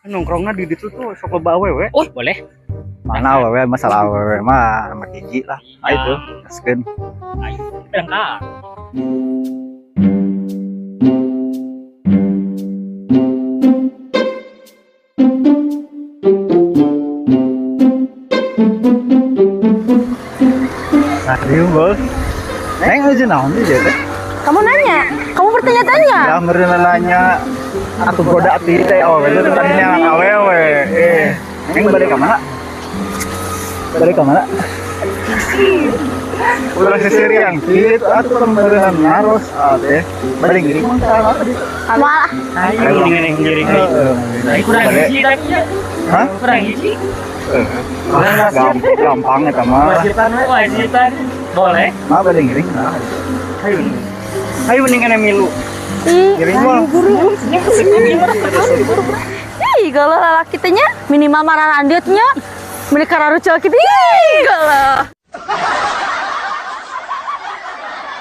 Nongkrongnya di situ tuh sok loba awewe. Oh, boleh. Mana awewe masalah awewe mah sama Gigi lah. Ah itu, gaskeun. Ayo, berangkat. Nah, dieu bos. Neng aja naon sih teh? Kamu nanya, kamu bertanya-tanya. Ya meureun nanya atuh goda ti teh awewe teh tadinya awewe. Neng balik ka mana? Balik ka mana? Ulah seserian kitu atuh pemberehan naros teh. Balik gini mah salah tadi. Malah. Ayo, ning giring. Ayo kurang hiji tapi ya. Hah? Kurang hiji. Gampang eta mah. Wajiban. Boleh. Mah balik giring. Ayo. Ayo mendingan milu. Giring mah. Ih, kalau lelaki teh nya minimal marah lanjutnya. Menikah rarucel gitu. Ih, kalau